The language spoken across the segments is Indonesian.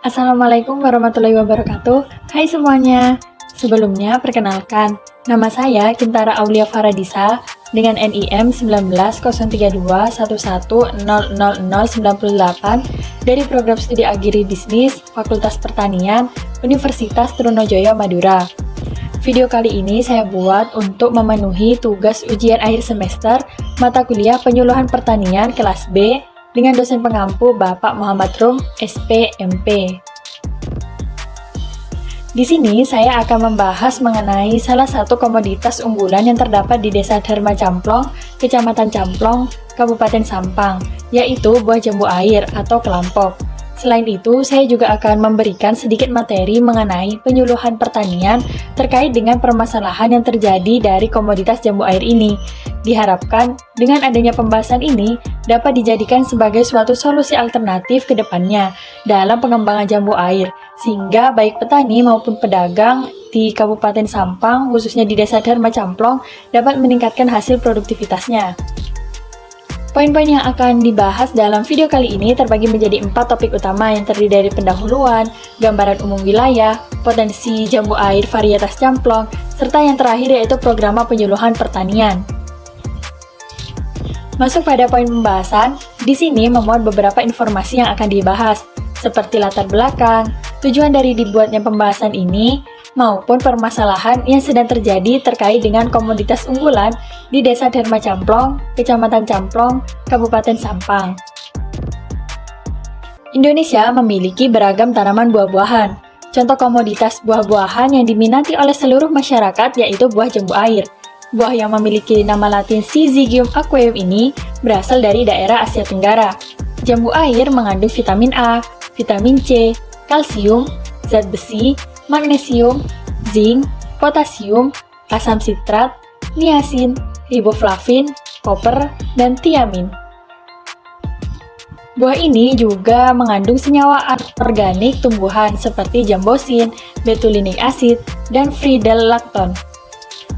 Assalamualaikum warahmatullahi wabarakatuh. Hai semuanya. Sebelumnya perkenalkan, nama saya Kintara Aulia Faradisa dengan NIM 19.11.11.00.098 dari Program Studi Agribisnis Fakultas Pertanian Universitas Trunojoyo Madura. Video kali ini saya buat untuk memenuhi tugas ujian akhir semester mata kuliah Penyuluhan Pertanian kelas B dengan dosen pengampu Bapak Muhammad Rum, SP.MP. Di sini saya akan membahas mengenai salah satu komoditas unggulan yang terdapat di Desa Dharma Camplong, Kecamatan Camplong, Kabupaten Sampang, yaitu buah jambu air atau kelampok. Selain itu, saya juga akan memberikan sedikit materi mengenai penyuluhan pertanian terkait dengan permasalahan yang terjadi dari komoditas jambu air ini. Diharapkan dengan adanya pembahasan ini dapat dijadikan sebagai suatu solusi alternatif ke depannya dalam pengembangan jambu air, sehingga baik petani maupun pedagang di Kabupaten Sampang, khususnya di Desa Dharma Camplong, dapat meningkatkan hasil produktivitasnya. Poin-poin yang akan dibahas dalam video kali ini terbagi menjadi 4 topik utama yang terdiri dari pendahuluan, gambaran umum wilayah, potensi jambu air varietas camplong, serta yang terakhir yaitu program penyuluhan pertanian. Masuk pada poin pembahasan, di sini memuat beberapa informasi yang akan dibahas, seperti latar belakang, tujuan dari dibuatnya pembahasan ini, maupun permasalahan yang sedang terjadi terkait dengan komoditas unggulan di Desa Dharma Camplong, Kecamatan Camplong, Kabupaten Sampang. Indonesia memiliki beragam tanaman buah-buahan. Contoh komoditas buah-buahan yang diminati oleh seluruh masyarakat yaitu buah jambu air. Buah yang memiliki nama latin Syzygium aqueum ini berasal dari daerah Asia Tenggara. Jambu air mengandung vitamin A, vitamin C, kalsium, zat besi, magnesium, zinc, potasium, asam sitrat, niacin, riboflavin, koper, dan tiamin. Buah ini juga mengandung senyawa organik tumbuhan seperti jambosin, betulinic acid, dan fridellactone.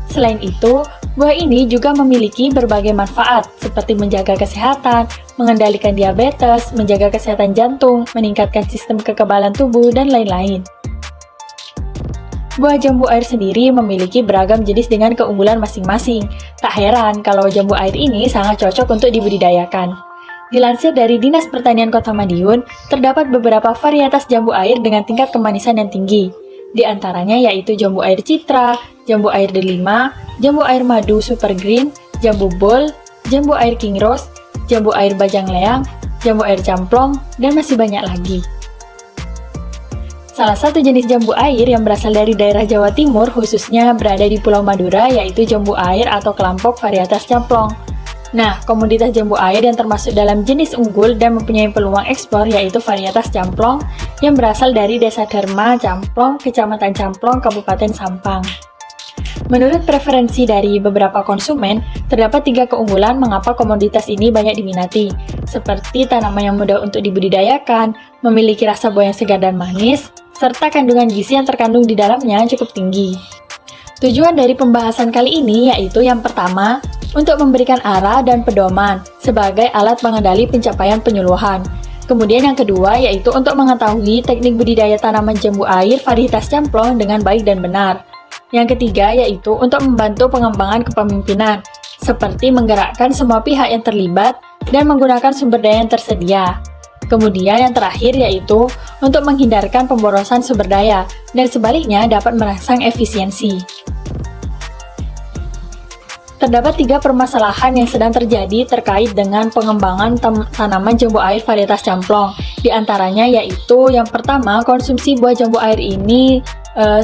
Selain itu, buah ini juga memiliki berbagai manfaat seperti menjaga kesehatan, mengendalikan diabetes, menjaga kesehatan jantung, meningkatkan sistem kekebalan tubuh, dan lain-lain. Buah jambu air sendiri memiliki beragam jenis dengan keunggulan masing-masing. Tak heran kalau jambu air ini sangat cocok untuk dibudidayakan. Dilansir dari Dinas Pertanian Kota Madiun, terdapat beberapa varietas jambu air dengan tingkat kemanisan yang tinggi. Di antaranya yaitu jambu air citra, jambu air delima, jambu air madu super green, jambu bol, jambu air king rose, jambu air bajang leang, jambu air camplong, dan masih banyak lagi. Salah satu jenis jambu air yang berasal dari daerah Jawa Timur khususnya berada di Pulau Madura yaitu jambu air atau kelampok varietas camplong. Nah, komoditas jambu air yang termasuk dalam jenis unggul dan mempunyai peluang ekspor yaitu varietas camplong yang berasal dari Desa Dharma Camplong, Kecamatan Camplong, Kabupaten Sampang. Menurut preferensi dari beberapa konsumen, terdapat 3 keunggulan mengapa komoditas ini banyak diminati, seperti tanaman yang mudah untuk dibudidayakan, memiliki rasa buah yang segar dan manis, serta kandungan gizi yang terkandung di dalamnya cukup tinggi. Tujuan dari pembahasan kali ini yaitu yang pertama, untuk memberikan arah dan pedoman sebagai alat pengendali pencapaian penyuluhan. Kemudian yang kedua yaitu untuk mengetahui teknik budidaya tanaman jambu air varietas camplong dengan baik dan benar. Yang ketiga yaitu untuk membantu pengembangan kepemimpinan, seperti menggerakkan semua pihak yang terlibat dan menggunakan sumber daya yang tersedia. Kemudian yang terakhir yaitu untuk menghindarkan pemborosan sumber daya dan sebaliknya dapat merangsang efisiensi. Terdapat 3 permasalahan yang sedang terjadi terkait dengan pengembangan tanaman jambu air varietas camplong. Di antaranya yaitu yang pertama, konsumsi buah jambu air ini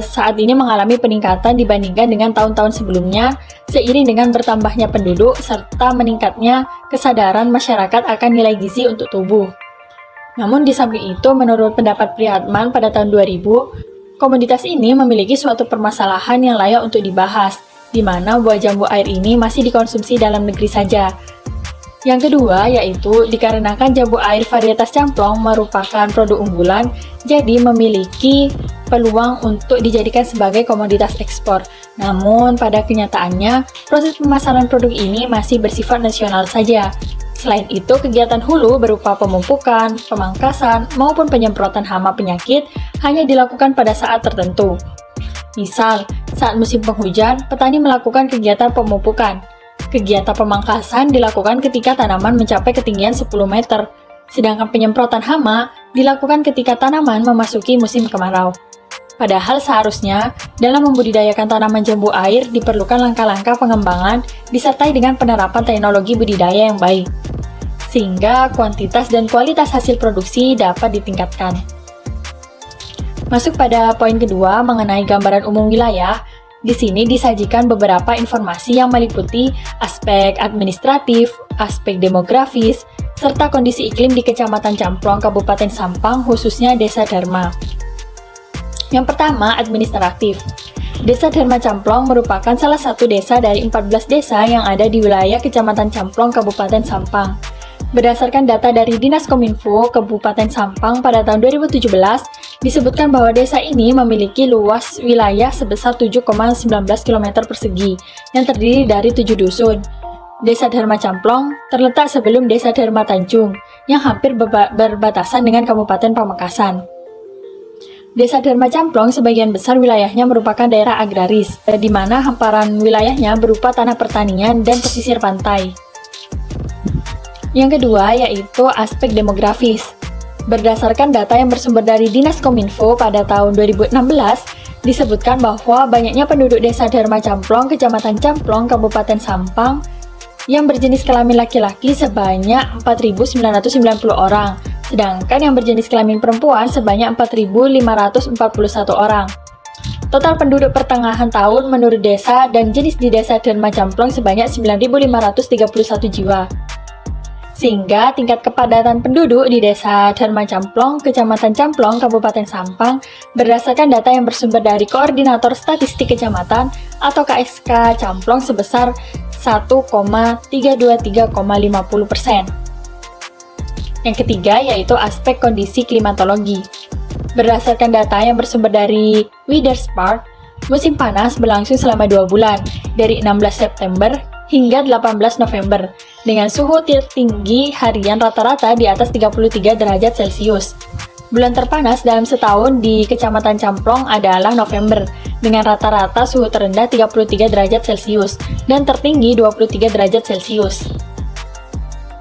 saat ini mengalami peningkatan dibandingkan dengan tahun-tahun sebelumnya seiring dengan bertambahnya penduduk serta meningkatnya kesadaran masyarakat akan nilai gizi untuk tubuh. Namun di samping itu, menurut pendapat Prihatman pada tahun 2000, komoditas ini memiliki suatu permasalahan yang layak untuk dibahas, di mana buah jambu air ini masih dikonsumsi dalam negeri saja. Yang kedua yaitu dikarenakan jambu air varietas camplong merupakan produk unggulan, jadi memiliki peluang untuk dijadikan sebagai komoditas ekspor. Namun pada kenyataannya, proses pemasaran produk ini masih bersifat nasional saja. Selain itu, kegiatan hulu berupa pemupukan, pemangkasan, maupun penyemprotan hama penyakit hanya dilakukan pada saat tertentu. Misal, saat musim penghujan, petani melakukan kegiatan pemupukan. Kegiatan pemangkasan dilakukan ketika tanaman mencapai ketinggian 10 meter, sedangkan penyemprotan hama dilakukan ketika tanaman memasuki musim kemarau. Padahal seharusnya, dalam membudidayakan tanaman jambu air diperlukan langkah-langkah pengembangan disertai dengan penerapan teknologi budidaya yang baik, sehingga kuantitas dan kualitas hasil produksi dapat ditingkatkan. Masuk pada poin kedua mengenai gambaran umum wilayah. Di sini disajikan beberapa informasi yang meliputi aspek administratif, aspek demografis, serta kondisi iklim di Kecamatan Camplong, Kabupaten Sampang, khususnya Desa Dharma. Yang pertama, administratif. Desa Dharma Camplong merupakan salah satu desa dari 14 desa yang ada di wilayah Kecamatan Camplong, Kabupaten Sampang. Berdasarkan data dari Dinas Kominfo Kabupaten Sampang pada tahun 2017, disebutkan bahwa desa ini memiliki luas wilayah sebesar 7,19 km persegi yang terdiri dari 7 dusun. Desa Dharma Camplong terletak sebelum Desa Dharma Tanjung yang hampir berbatasan dengan Kabupaten Pamekasan. Desa Dharma Camplong sebagian besar wilayahnya merupakan daerah agraris, di mana hamparan wilayahnya berupa tanah pertanian dan pesisir pantai. Yang kedua yaitu aspek demografis. Berdasarkan data yang bersumber dari Dinas Kominfo pada tahun 2016, disebutkan bahwa banyaknya penduduk Desa Dharma Camplong, Kecamatan Camplong, Kabupaten Sampang yang berjenis kelamin laki-laki sebanyak 4.990 orang, sedangkan yang berjenis kelamin perempuan sebanyak 4.541 orang. Total penduduk pertengahan tahun menurut desa dan jenis di Desa Dharma Camplong sebanyak 9.531 jiwa. Sehingga tingkat kepadatan penduduk di Desa Dharma Camplong, Kecamatan Camplong, Kabupaten Sampang berdasarkan data yang bersumber dari Koordinator Statistik Kecamatan atau KSK Camplong sebesar 1,323,50%. Yang ketiga yaitu aspek kondisi klimatologi. Berdasarkan data yang bersumber dari Weatherspark, musim panas berlangsung selama 2 bulan, dari 16 September hingga 18 November, dengan suhu tertinggi harian rata-rata di atas 33 derajat Celcius. Bulan terpanas dalam setahun di Kecamatan Camplong adalah November, dengan rata-rata suhu terendah 33 derajat Celcius dan tertinggi 23 derajat Celcius.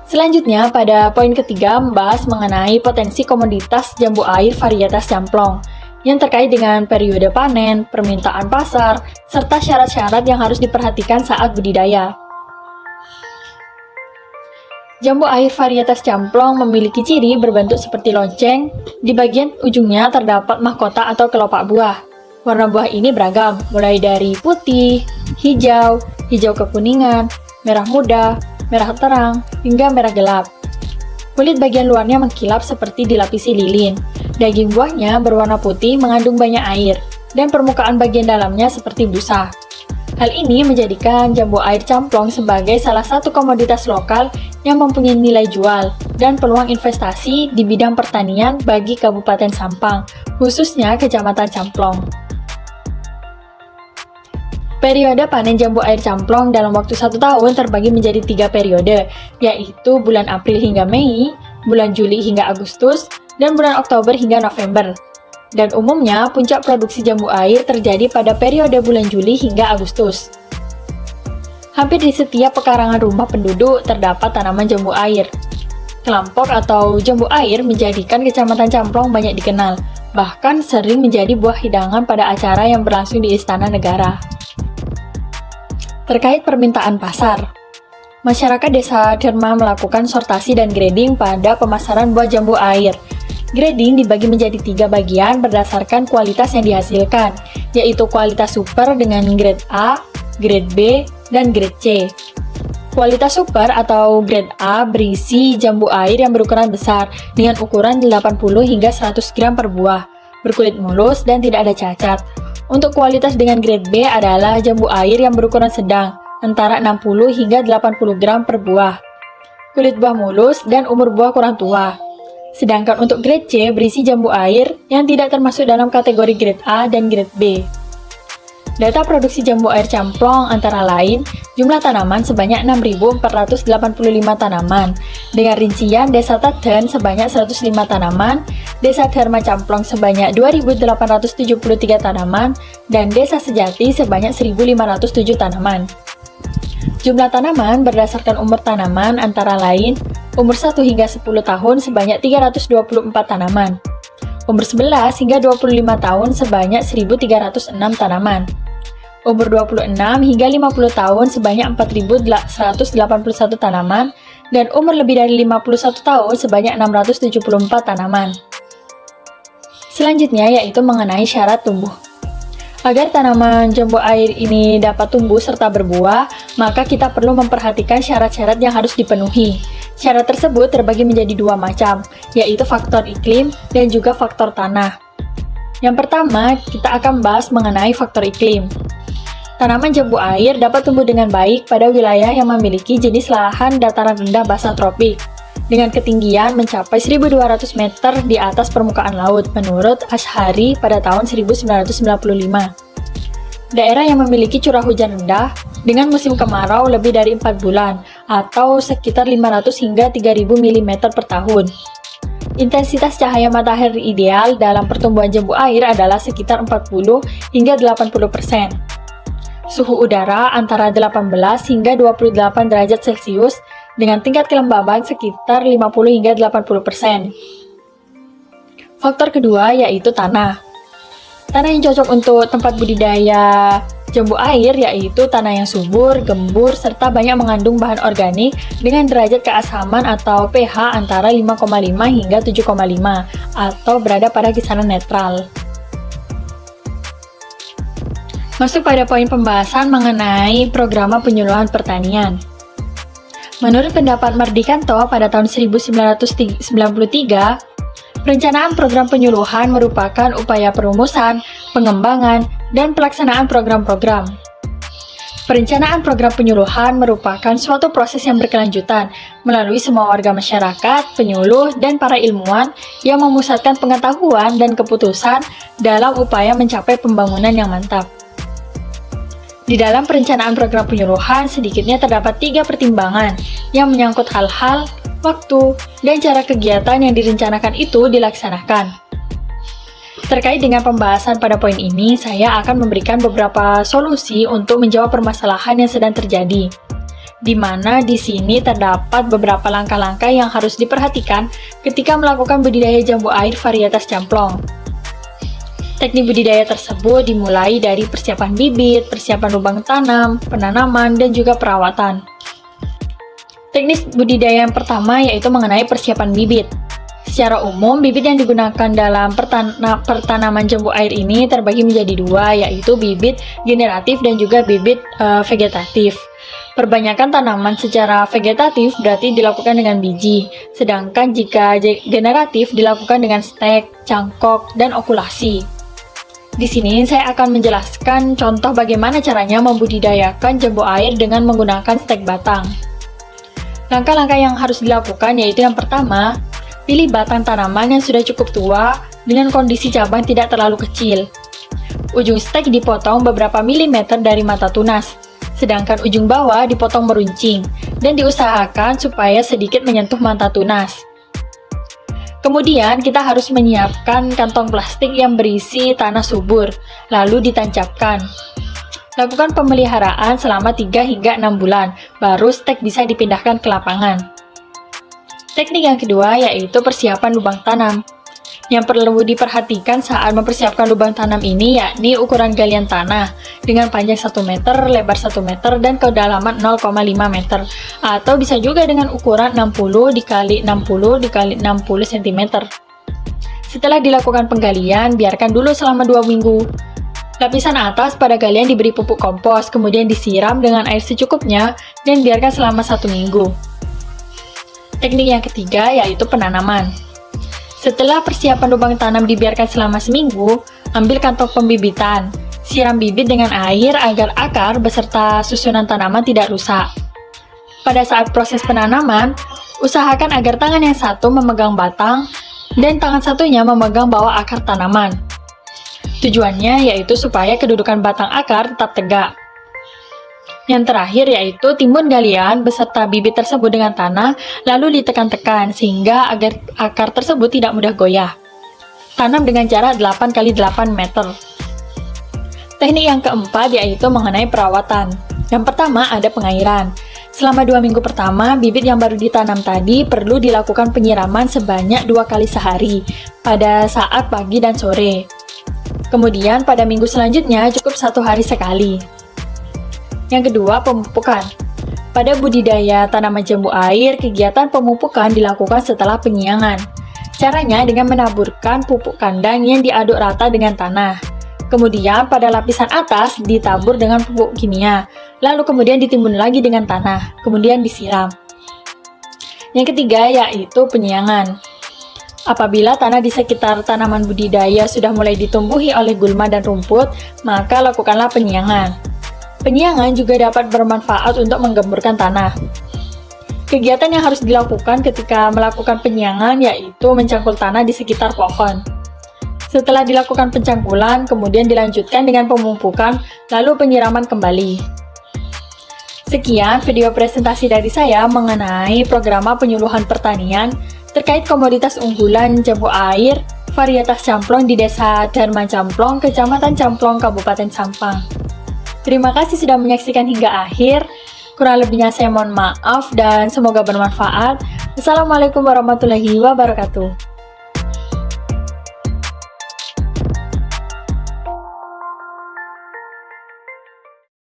Selanjutnya, pada poin ketiga membahas mengenai potensi komoditas jambu air varietas Camplong, yang terkait dengan periode panen, permintaan pasar, serta syarat-syarat yang harus diperhatikan saat budidaya. Jambu air varietas Camplong memiliki ciri berbentuk seperti lonceng. Di bagian ujungnya terdapat mahkota atau kelopak buah. Warna buah ini beragam, mulai dari putih, hijau, hijau kekuningan, merah muda, merah terang, hingga merah gelap. Kulit bagian luarnya mengkilap seperti dilapisi lilin. Daging buahnya berwarna putih mengandung banyak air, dan permukaan bagian dalamnya seperti busa. Hal ini menjadikan jambu air Camplong sebagai salah satu komoditas lokal yang mempunyai nilai jual dan peluang investasi di bidang pertanian bagi Kabupaten Sampang, khususnya Kecamatan Camplong. Periode panen jambu air Camplong dalam waktu 1 tahun terbagi menjadi 3 periode, yaitu bulan April hingga Mei, bulan Juli hingga Agustus, dan bulan Oktober hingga November. Dan umumnya, puncak produksi jambu air terjadi pada periode bulan Juli hingga Agustus. Hampir di setiap pekarangan rumah penduduk terdapat tanaman jambu air. Kelampok atau jambu air menjadikan Kecamatan Camplong banyak dikenal, bahkan sering menjadi buah hidangan pada acara yang berlangsung di Istana Negara. Terkait permintaan pasar, masyarakat Desa Dharma melakukan sortasi dan grading pada pemasaran buah jambu air. Grading dibagi menjadi 3 bagian berdasarkan kualitas yang dihasilkan, yaitu kualitas super dengan grade A, grade B, dan grade C. Kualitas super atau grade A berisi jambu air yang berukuran besar dengan ukuran 80 hingga 100 gram per buah, berkulit mulus dan tidak ada cacat. Untuk kualitas dengan grade B adalah jambu air yang berukuran sedang, antara 60 hingga 80 gram per buah, kulit buah mulus dan umur buah kurang tua. Sedangkan untuk grade C berisi jambu air yang tidak termasuk dalam kategori grade A dan grade B. Data produksi jambu air camplong antara lain, jumlah tanaman sebanyak 6.485 tanaman, dengan rincian Desa Tadan sebanyak 105 tanaman, Desa Dharma Camplong sebanyak 2.873 tanaman, dan Desa Sejati sebanyak 1.507 tanaman. Jumlah tanaman berdasarkan umur tanaman antara lain, umur 1 hingga 10 tahun sebanyak 324 tanaman, umur 11 hingga 25 tahun sebanyak 1.306 tanaman, umur 26 hingga 50 tahun sebanyak 4.181 tanaman, dan umur lebih dari 51 tahun sebanyak 674 tanaman. Selanjutnya yaitu mengenai syarat tumbuh. Agar tanaman jambu air ini dapat tumbuh serta berbuah, maka kita perlu memperhatikan syarat-syarat yang harus dipenuhi. Syarat tersebut terbagi menjadi dua macam, yaitu faktor iklim dan juga faktor tanah. Yang pertama, kita akan bahas mengenai faktor iklim. Tanaman jambu air dapat tumbuh dengan baik pada wilayah yang memiliki jenis lahan dataran rendah basah tropik, dengan ketinggian mencapai 1.200 meter di atas permukaan laut menurut Ashari pada tahun 1995. Daerah yang memiliki curah hujan rendah dengan musim kemarau lebih dari 4 bulan atau sekitar 500 hingga 3.000 mm per tahun. Intensitas cahaya matahari ideal dalam pertumbuhan jambu air adalah sekitar 40 hingga 80%. Suhu udara antara 18 hingga 28 derajat Celcius dengan tingkat kelembaban sekitar 50 hingga 80%. Faktor kedua yaitu tanah. Tanah yang cocok untuk tempat budidaya jambu air yaitu tanah yang subur, gembur, serta banyak mengandung bahan organik dengan derajat keasaman atau pH antara 5,5 hingga 7,5 atau berada pada kisaran netral. Masuk pada poin pembahasan mengenai program penyuluhan pertanian. Menurut pendapat Mardikanto pada tahun 1993, perencanaan program penyuluhan merupakan upaya perumusan, pengembangan, dan pelaksanaan program-program. Perencanaan program penyuluhan merupakan suatu proses yang berkelanjutan melalui semua warga masyarakat, penyuluh, dan para ilmuwan yang memusatkan pengetahuan dan keputusan dalam upaya mencapai pembangunan yang mantap. Di dalam perencanaan program penyuluhan, sedikitnya terdapat 3 pertimbangan yang menyangkut hal-hal, waktu, dan cara kegiatan yang direncanakan itu dilaksanakan. Terkait dengan pembahasan pada poin ini, saya akan memberikan beberapa solusi untuk menjawab permasalahan yang sedang terjadi, di mana di sini terdapat beberapa langkah-langkah yang harus diperhatikan ketika melakukan budidaya jambu air varietas camplong. Teknik budidaya tersebut dimulai dari persiapan bibit, persiapan lubang tanam, penanaman, dan juga perawatan. Teknik budidaya yang pertama yaitu mengenai persiapan bibit. Secara umum, bibit yang digunakan dalam pertanaman jambu air ini terbagi menjadi dua, yaitu bibit generatif dan juga bibit vegetatif. Perbanyakan tanaman secara vegetatif berarti dilakukan dengan biji, sedangkan jika generatif dilakukan dengan stek, cangkok, dan okulasi. Di sini saya akan menjelaskan contoh bagaimana caranya membudidayakan jambu air dengan menggunakan stek batang. Langkah-langkah yang harus dilakukan yaitu yang pertama, pilih batang tanaman yang sudah cukup tua dengan kondisi cabang tidak terlalu kecil. Ujung stek dipotong beberapa milimeter dari mata tunas, sedangkan ujung bawah dipotong meruncing dan diusahakan supaya sedikit menyentuh mata tunas. Kemudian kita harus menyiapkan kantong plastik yang berisi tanah subur, lalu ditancapkan. Lakukan pemeliharaan selama 3 hingga 6 bulan, baru stek bisa dipindahkan ke lapangan. Teknik yang kedua yaitu persiapan lubang tanam. Yang perlu diperhatikan saat mempersiapkan lubang tanam ini yakni ukuran galian tanah dengan panjang 1 meter, lebar 1 meter, dan kedalaman 0,5 meter, atau bisa juga dengan ukuran 60 x 60 x 60 cm. Setelah dilakukan penggalian, biarkan dulu selama 2 minggu. Lapisan atas pada galian diberi pupuk kompos, kemudian disiram dengan air secukupnya dan biarkan selama 1 minggu. Teknik yang ketiga yaitu penanaman. Setelah persiapan lubang tanam dibiarkan selama seminggu, ambil kantong pembibitan. Siram bibit dengan air agar akar beserta susunan tanaman tidak rusak. Pada saat proses penanaman, usahakan agar tangan yang satu memegang batang dan tangan satunya memegang bawah akar tanaman. Tujuannya yaitu supaya kedudukan batang akar tetap tegak. Yang terakhir yaitu timbun galian beserta bibit tersebut dengan tanah, lalu ditekan-tekan sehingga agar akar tersebut tidak mudah goyah. Tanam dengan jarak 8 x 8 meter. Teknik yang keempat yaitu mengenai perawatan. Yang pertama ada pengairan. Selama 2 minggu pertama, bibit yang baru ditanam tadi perlu dilakukan penyiraman sebanyak 2 kali sehari, pada saat pagi dan sore. Kemudian pada minggu selanjutnya cukup 1 hari sekali. Yang kedua, pemupukan. Pada budidaya tanaman jambu air, kegiatan pemupukan dilakukan setelah penyiangan. Caranya dengan menaburkan pupuk kandang yang diaduk rata dengan tanah. Kemudian pada lapisan atas ditabur dengan pupuk kimia, lalu kemudian ditimbun lagi dengan tanah, kemudian disiram. Yang ketiga yaitu penyiangan. Apabila tanah di sekitar tanaman budidaya sudah mulai ditumbuhi oleh gulma dan rumput, maka lakukanlah penyiangan. Penyiangan juga dapat bermanfaat untuk menggemburkan tanah. Kegiatan yang harus dilakukan ketika melakukan penyiangan yaitu mencangkul tanah di sekitar pohon. Setelah dilakukan pencangkulan, kemudian dilanjutkan dengan pemupukan, lalu penyiraman kembali. Sekian video presentasi dari saya mengenai program penyuluhan pertanian terkait komoditas unggulan jambu air varietas camplong di Desa Darman Camplong, Kecamatan Camplong, Kabupaten Sampang. Terima kasih sudah menyaksikan hingga akhir. Kurang lebihnya saya mohon maaf dan semoga bermanfaat. Assalamualaikum warahmatullahi wabarakatuh.